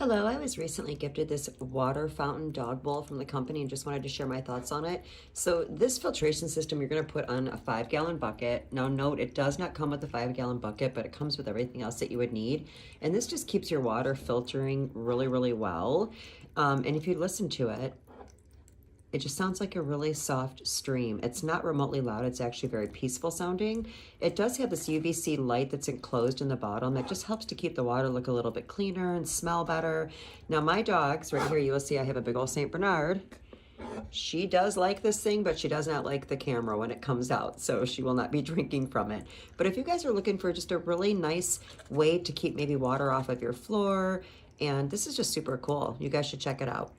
Hello, I was recently gifted this water fountain dog bowl from the company and just wanted to share my thoughts on it. So this filtration system you're going to put on a 5-gallon bucket. Now note, it does not come with a 5-gallon bucket, but it comes with everything else that you would need. And this just keeps your water filtering really, really well. And if you listen to it, it just sounds like a really soft stream. It's not remotely loud. It's actually very peaceful sounding. It does have this UVC light that's enclosed in the bottom that just helps to keep the water look a little bit cleaner and smell better. Now my dogs, right here, you will see I have a big old St. Bernard. She does like this thing, but she does not like the camera when it comes out, so she will not be drinking from it. But if you guys are looking for just a really nice way to keep maybe water off of your floor, and this is just super cool, you guys should check it out.